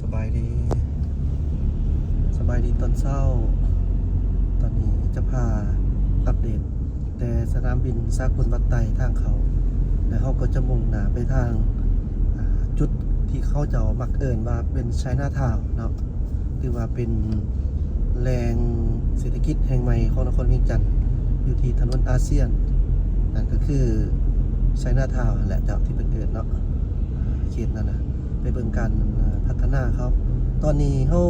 สบายดีตอนเช้าตอนนี้จะพาอัปเดตแต่สนามบินสากลบัตไตทางเขาแล้วเขาก็จะมุ่งหน้าไปทางจุดที่เขาจะมักเอิ้นว่าเป็นไชน่าทาวน์เนาะหรือว่าเป็นแหล่งเศรษฐกิจแห่งใหม่ของนครเวียงจันทน์อยู่ที่ถนนอาเซียนนั่นก็คือไชน่าทาวน์แหละเจ้าที่เป็นเอิ้นเนาะเขตนั่นนะไปเบิ่งการพัฒนาเขาตอนนี้เขา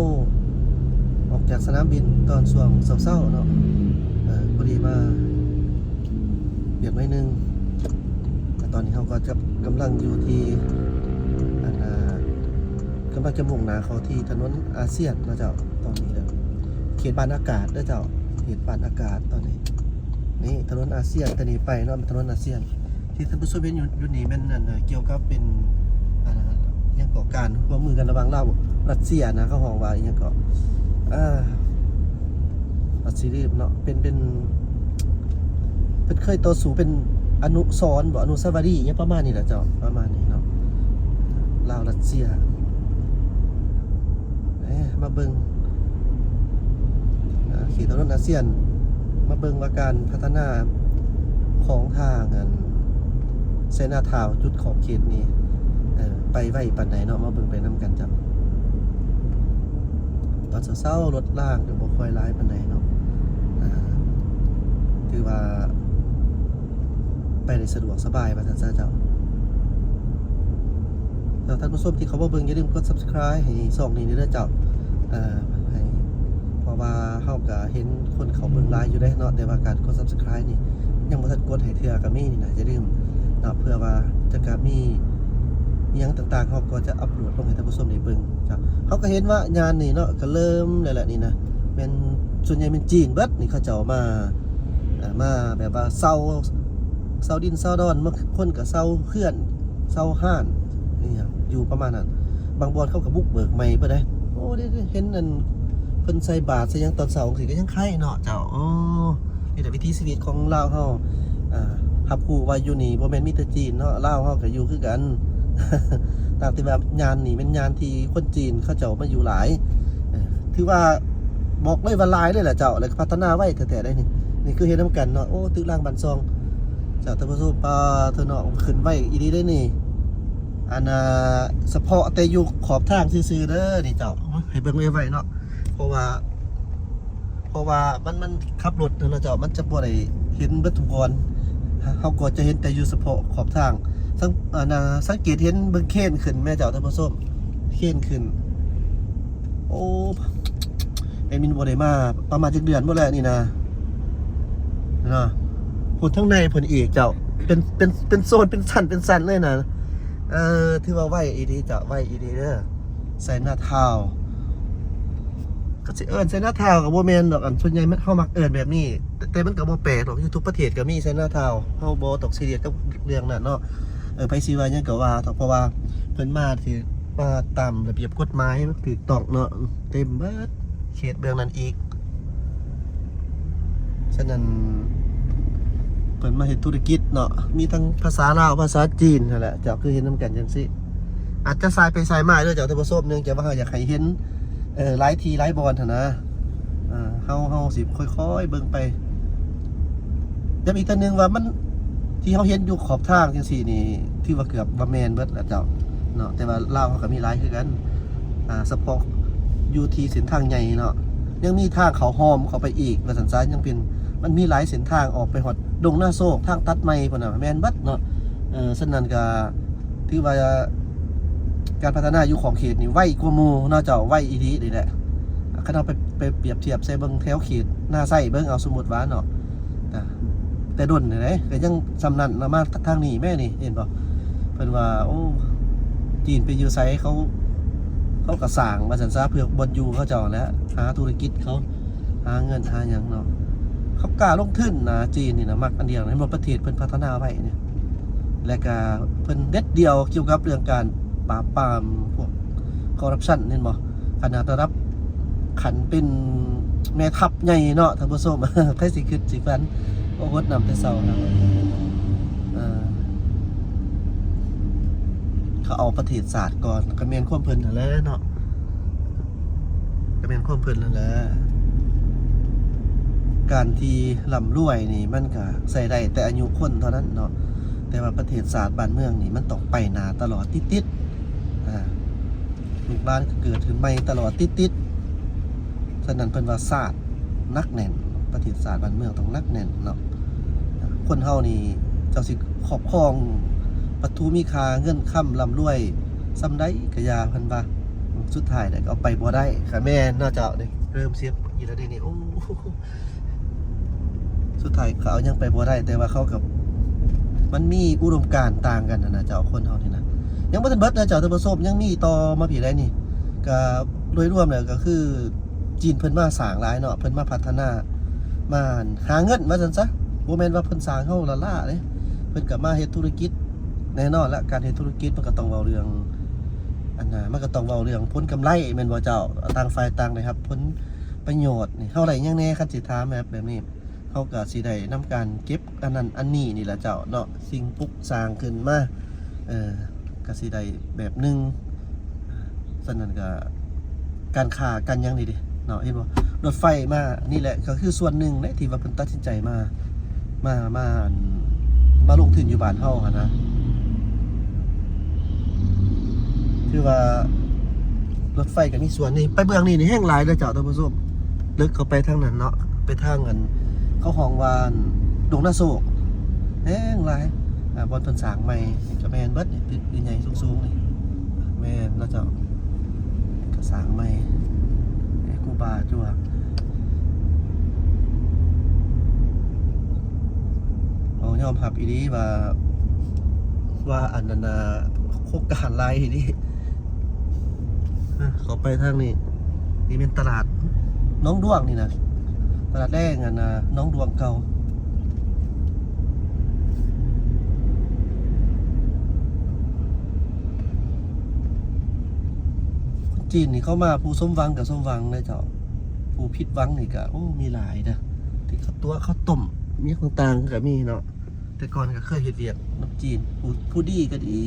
ออกจากสนามบินตอนช่วงเช้าๆเนาะพอดีมาเบียกหน่อยนึงตอนนี้เขาก็จะกำลังอยู่ที่กำลังจะมุ่งหน้าเขาที่ถนนอาเซียนนะเจ้าตอนนี้เด้อเขตปานอากาศนะเจ้าเขตปานอากาศตอนนี้นี่ถนนอาเซียนตอนนี้ไปเนาะถนนอาเซียนที่ท่านผู้ชมเห็นอยู่นี่มันเกี่ยวกับเป็นยังก่อการร่วมมือกันระหว่างเรารัสเซียนะเขาห้องว่ายังก่อรัสเซียเนาะเป็นเคยต่อสู้เป็นอนุสรณ์บ่อนุสาวรีย์ยังประมาณนี้แหละเจ้าประมาณนี้เนาะลาวรัสเซียมาเบิ่งเขตถนนอาเซียนมาเบิ่งว่าการพัฒนาของทางไชน่าทาวน์จุดขอบเขตนี้ไปไว้ปานใดเนาะมาเบิ่งไปนำกันจ้ะตอนเช้าๆรถล่างก็บ่ค่อยหลายปานใดเนาะถือว่าไปได้สะดวกสบายว่าซั่นซะเจ้าแล้วท่านผู้ชมที่เขาบ่เบิ่งอย่าลืมกด Subscribe ให้ช่องนี้เด้อเจ้าให้เพราะว่าเฮาก็เห็นคนเขาเบิ่งหลายอยู่ได้เนาะแต่ว่าการกด Subscribe นี่ยังบ่ทันกดให้เทื่อก็มีนี่นะอย่าลืมเนาะเพื่อว่าจะก็มียังต่างๆเขาก็จะอัปโหลดลงให้ท่านผู้ชมได้เบิ่งจ้ะเขาก็เห็นว่างานนี่เนาะก็เริ่มแล้วแหละนี่นะเป็นส่วนใหญ่เป็นจีนเบิดนี่เขาเจ้ามาแบบว่าเซาดินเซาดอนบางคนก็เซาเขื่อนเซาห้านนี่อยู่ประมาณนั้นบางบอนเขาก็บุกเบิกใหม่เพิ่นได้โอ้ได้เห็นนั่นเพิ่นใส่บาตรใส่หยังตอนเช้าสิก็ยังไข่เนาะเจ้าอ๋อนี่แหละวิถีชีวิตของลาวเฮารับรู้ว่าอยู่นี่บ่แม่นมีแต่จีนเนาะลาวเฮาก็อยู่คือกันตามที่ว่างานนี่เป็นงานที่คนจีนเขาเจ้ามาอยู่หลายถือว่าบอกเลยว่าหลายเลยแหละเจ้าแล้วพัฒนาไว้แต่ได้นี่คือเฮ็ดนำกันเนาะโอ้ตึกรางบ้านซองเจ้าท่านผู้ชมเธอเนาะขึ้นไว้อีดีได้นี่เฉพาะแต่อยู่ขอบทางซื่อๆเด้อนี่เจ้าให้เบิ่งไว้เนาะเพราะว่ามันขับรถเนาะเจ้ามันจะบ่ได้เห็นเบิดทุกคนเฮาก็จะเห็นแต่อยู่เฉพาะขอบทางสังเกตเห็นเบิ่งเค้นขึ้นแม่เจ้าท่านผู้ชมเค้นขึ้นโอ้ไอ้มินบ่ได้มาประมาณจักเดือนบ่แล้วนี่นะพูดทั้งในเพิ่นอีกเจ้าเป็นโซนเป็นสันเลยนะที่ว่าไว้อีดีเจ้าไว้อีดีเด้อไชน่าทาวน์ก็สิเอิ้นไชน่าทาวน์ก็บ่แม่นดอกส่วนใหญ่มันเฮามักเอิ้นแบบนี้แต่มันก็บ่แปลกหรอกอยู่ทุกประเทศก็มีไชน่าทาวน์เฮาบ่ตกซีเรียสกับเรื่องนั้นเนาะไปสิว่าหยังก็ว่าเพราะว่าเพิ่นมาตามระเบียบกฎหมายมันถูกต้องเนาะเต็มเบิดเขตเมืองนั้นอีกฉะนั้นเพิ่นมาเฮ็ดธุรกิจเนาะมีทั้งภาษาลาวภาษาจีนนั่นแหละเจ้าคือเห็นนำกันจังซี่อาจจะสายไปสายมาเด้อเจ้าท่านผู้ชมเนื่องจากว่าอยากให้เห็นหลายทีหลายบอนหั่นนะเฮาสิค่อยๆเบิ่งไปยังอีกตัวนึงว่ามันที่เขาเห็นอยู่ขอบทางจังซี่นี่ที่ว่าเกือบว่าแม่นเบิดแล้วเจ้าเนาะแต่ว่าลาวเขาก็มีหลายคือกันเฉพาะอยู่ที่เส้นทางใหญ่เนาะยังมีทางเขาหอมเข้าไปอีกว่าซั่นซะยังเป็นมันมีหลายเส้นทางออกไปฮอดดงหน้าโซกทางตัดไม้พุ่นน่ะแม่นเบิดเนาะฉะนั้นก็ถือว่าการพัฒนาอยู่ของเขตนี่ไวกว่าหมู่เนาะเจ้าไวอีหลีนี่แหละคันเอาไปเปรียบเทียบใส่เบิ่งแถวเขตหน้าไส้เบิ่งเอาสมมุติว่าเนาะแต่ดนนี่แหละก็ยังสำนันมาทางนี้แม่นี่เห็นบ่เพิ่นว่าโอ้จีนไปอยู่ไสเขาก็สร้างว่าซั่นซะเพื่อบ่อยู่เขาเจ้าแล้วหาธุรกิจเขาหาเงินหาหยังเนาะเขากล้าลงทุนนะจีนนี่นะมักอันเดียวให้หมดประเทศเพิ่นพัฒนาไว้เนี่ยและก็เพิ่นเด็ดเดียวเกี่ยวกับเรื่องการปราบปรามพวกคอร์รัปชันเห็นบ่ขนาดระดับขันเป็นแม่ทัพใหญ่เนาะท่านผู้ชมไผสิคิดสิฝันโอ้โหนำแต่เช้านะเขาเอาประเทศศาสตร์ก่อนก็แม่นความเพิ่นนั่นแหละเนาะ แม่นความเพิ่นนั่นแหละการที่ร่ำรวยนี่มันก็ใส่ได้แต่อายุคนเท่านั้นเนาะแต่ว่าประเทศศาสตร์บ้านเมืองนี่มันต้องไปหน้าตลอดติดลูกหลานก็เกิดขึ้นใหม่ตลอดติดฉะนั้นเพิ่นว่าศาสตร์นักแน่นประเทศศาสตร์บ้านเมืองต้องนักแน่นเนาะคนเฮานี่เจ้าสิครอบครองวัตถุมีค่าเงินค่ำร่ำรวยซำใดก็อย่าเพิ่นว่าสุดท้ายได้ก็เอาไปบ่ได้ค่ะแม่นเนาะเจ้านี่เริ่มเสียอีแล้วเด้นี่โอ้สุดท้ายเขายังไปบ่ได้แต่ว่าเขากับมันมีอุดมการณ์ต่างกันนะเจ้าคนเฮานี่นะยังบ่ทันเบิดนะเจ้าท่านผู้ชมยังมีต่อมาผีได้นี่ก็โดยรวมแล้วก็คือจีนเพิ่นมาสร้างหลายเนาะเพิ่นมาพัฒนามาหาเงินว่าซั่นซะบ่แม่นว่าเพิ่นสร้างเฮาละล่าเด้เพิ่นก็มาเฮ็ดธุรกิจแน่นอนละการเฮ็ดธุรกิจมันก็ต้องเว้าเรื่องอันน่ะมันก็ต้องเว้าเรื่องผลกำไรแม่นบ่เจ้าต่างฝ่ายต่างได้ครับผลประโยชน์นี่เฮาได้หยังแน่คันสิถามแบบนี้เขาก็สิได้นำการเก็บอันนั้นอันนี้นี่แหละเจ้าเนาะสิ่งปลูกสร้างขึ้นมาก็สิได้แบบนึงฉะนั้นก็การค้ากันยังนี่ดิเนาะเห็นบ่รถไฟมานี่แหละก็คือส่วนหนึ่งที่ว่าเพิ่นตัดสินใจมาลงทุนอยู่บ้านเฮาหั่นนะคือว่ารถไฟก็มีส่วนนี่ไปเบื้องนี่แห้งหลายเด้อเจ้าท่านผู้ชมลึกเข้าไปทางนั้นเนาะไปทางอันเขาห้องวานดงนาโศกแห้งหลายบนต้นสางใหม่ก็แม่นเบิดนี่ตึกใหญ่สูงๆนี่แม่นแล้วเจ้าก็สางใหม่กูบาจั่วเอายอมรับอีดีว่าอันนั้นโครงการหลายอีดีเขาไปทางนี้นี่เป็นตลาดน้องด้วงนี่นะตลาดแรกอันนะน้องดวงเก่าจีนนี่เข้ามาผู้สมหวังกับสมหวังเลยเจ้าผู้ผิดหวังนี่ก็โอ้มีหลายนะที่เขาตัวเขาต้มมีต่างๆก็มีเนาะแต่ก่อนก็เคยเห็นเรียกน้ำจีนผู้ดีก็ดี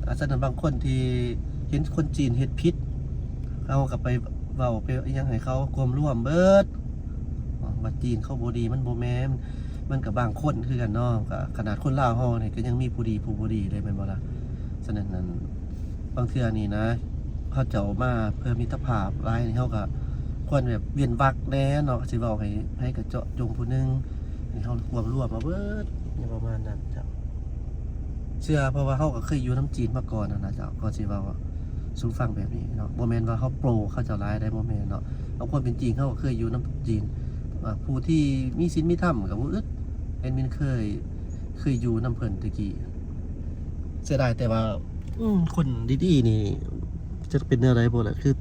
อาจารย์บางคนที่เห็นคนจีนเฮ็ดพิษเอากลับไปเว้าไปยังให้เขาความร่วมเบิดว่าจีนเขาบ่ดีมันบ่แม่นมันกับบางคนคือกันเนาะก็ขนาดคนลาวเฮานี่ก็ยังมีผู้ดีผู้บ่ดีเลยแม่นบ่ล่ะฉะนั้นนั้นบางเทื่อนี่นะเขาเจ้ามาเพื่อมิตรภาพหลายนี่เฮาก็ควรแบบเวียนวรรคแน่เนาะสิเว้าให้กระเจาะจงผู้นึงให้เฮาความร่วมมาเบิดอย่างประมาณนั้นเจ้าเชื่อเพราะว่าเฮาก็เคยอยู่น้ำจีนมาก่อนนะเจ้าก็สิเว้าสู่ฟังแบบนี้เนาะบ่แม่นว่าเฮาโปรเขาเจ้าร้ายได้บ่แม่นเนาะเอาความเป็นจริงเฮาก็เคยอยู่น้ำจีนผู้ที่มีศีลมีธรรมก็บ่อึดแอดมินเคยอยู่น้ำเพิ่นตะกี้เสียดายแต่ว่าคนดีๆนี่จะเป็นอะไรบ่ล่ะคือ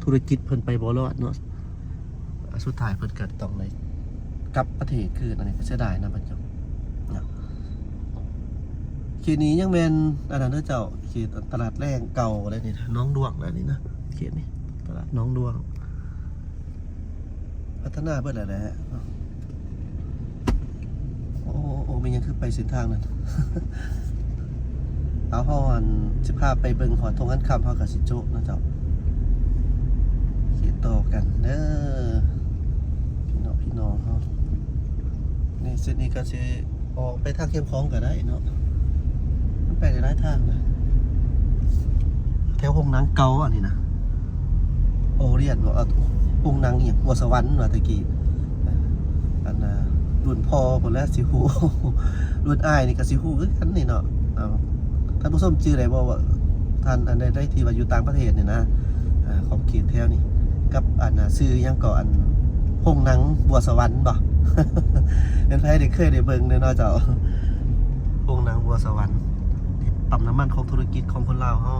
ธุรกิจเพิ่นไปบ่รอดเนาะสุดท้ายเพิ่นก็ต้องได้กลับประเทศคืนอันนี้ก็เสียดายนะเพิ่นเจ้าเขตนี้ยังแม่นอันนั้นเด้อเจ้าเขตตลาดแรงเก่าอะไรนี่น้องดวงอะไรนี่นะเขตนี้ตลาดน้องดวงพัฒนาเบิดแล้วแหละโอ้มันยังคือไปเส้นทางนั้น เอาเฮาอันสิพาไปเบิ่งหอดทงอันคำเฮาก็สิโจ๊ะนะเจ้าเขียนต่อกันเด้อพี่น้องเฮานี่เส้นนี้ก็สิออกไปทางเข้มของก็ได้เนาะมันไปได้หลายทางนะแถวห้องหนังเก่าอันนี้นะโอเรียนว่าห้องหนังอีหยังบัวสวรรค์ว่าตะกี้อันน่ะรุ่นพ่อพุ่นแล้วสิฮู้ รุ่นอ้ายนี่ก็สิฮู้คือกันนี่เนาะท่านผู้ชมชื่ออะไรบ่ว่าท่านอันใดได้ที่ว่าอยู่ต่างประเทศนี่นะของเขตแถวนี่กับอันชื่อยังก็อันห้องหนังบัวสวรรค์บ่ เป็นไผได้เคยได้เบิ่งเนาะเจ้าห้องหนังบัวสวรรค์ปั๊มน้ำมันของธุรกิจของคนลาวเฮา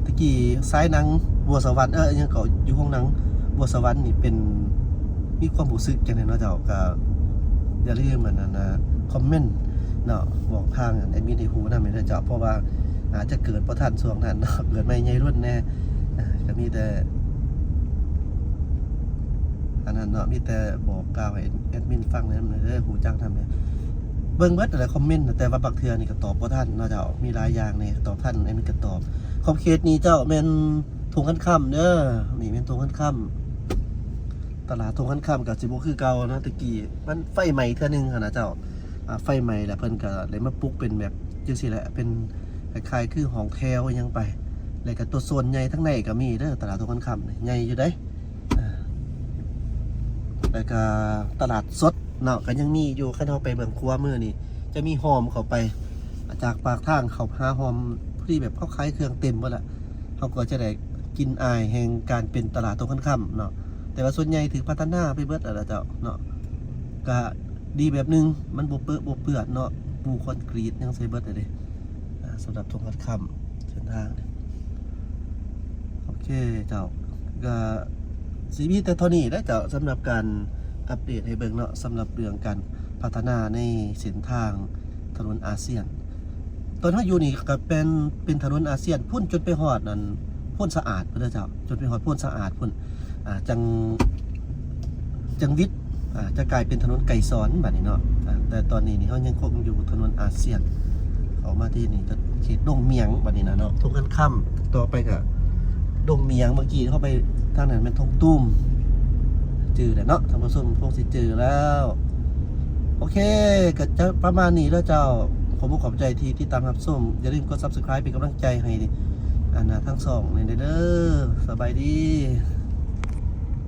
ตะกี้ซ้ายหนังบัวสวรรค์ยังก็อยู่ห้องหนังบัวสวรรค์นี่เป็นมีความรู้สึกจังได๋เนาะเจ้าก็อย่าลืมมันนะคอมเมนต์เนาะบอกทางแอดมินให้ฮู้นำให้ได้เจ้าเพราะว่าอาจจะเกิดบ่ทันช่วงนั้นเนาะเกิดใหม่ใหญ่รุ่นแน่ก็มีแต่อันนั้นเนาะมีแต่บอกกล่าวให้แอดมินฟังนำเด้อฮู้จักทำเนี่ยเบิ่งเบิดอะไรคอมเมนต์แต่ว่าบางเทื่อนี่ก็ตอบบ่ทันเนาะเจ้ามีหลายอย่างนี่ตอบทันแอดมินก็ตอบขอบเขตนี้เจ้าแม่น ทุ่งคันค่ำเด้อนี่เป็นทุ่งคันค่ำตลาดทุ่งคันค่ำกับสิบ่คือเก่านะตะกี้มันไฟใหม่เทื่อนึงหั่นนะเจ้าไฟใหม่แล้วเพิ่นก็เลยมาปลุกเป็นแบบจังซี่แหละเป็นคล้ายๆคือห้องแถวอิหยังไปแล้วก็ตัวโซนใหญ่ทั้งในก็มีเด้อตลาดทุ่งคันค่ำนี่ใหญ่อยู่เด้แล้วก็ตลาดสดเนาะก็ยังมีอยู่คันเฮาไปเบิ่งครัวมื้อนี่จะมีหอมเข้าไปจากปากทางเขาหาหอมที่แบบเขาขายเครื่องเต็มหมดละเขาก็จะได้กินอายแห่งการเป็นตลาดตรงกันข้ามเนาะแต่ว่าส่วนใหญ่ถือพัฒนาไปเบิดอะไรเจ้าเนาะก็ดีแบบนึงมันบ่เปื้อนเปื้อนเนาะปูคอนกรีตยังใส่เบิดเลยสำหรับตรงกันข้ามเส้นทางโอเคเจ้าก็สีมีแต่เท่านี้ได้เจ้าสำหรับการอัปเดตให้เบิ่งเนาะสำหรับเรื่องการพัฒนาในเส้นทางถนนอาเซียนตอนเขาอยู่นี่ก็เป็นถนนอาเซียนพุ่นจนไปฮอดนั่นพุ่นสะอาดเพื่อเจ้าจนไปฮอดพุ่นสะอาดพุ่นจังวิทย์จะกลายเป็นถนนไก่ซ้อนแบบนี้เนาะแต่ตอนนี้นี่เขายังคงอยู่ถนนอาเซียนเขามาที่นี่จะเขตดงเมียงแบบนี้นะเนาะทุ่งกันค่ำต่อไปก็ดงเมียงเมื่อกี้เข้าไปทางนั้นเป็นทงตุ้มจืดแหละเนาะท่านผู้ชมคงสิจืดแล้วโอเคก็จะประมาณนี้แล้วเจ้าขอบใจที่ตามรับชมอย่าลืมกด Subscribe เป็นกำลังใจให้ทั้งสองเลยเด้อสบายดี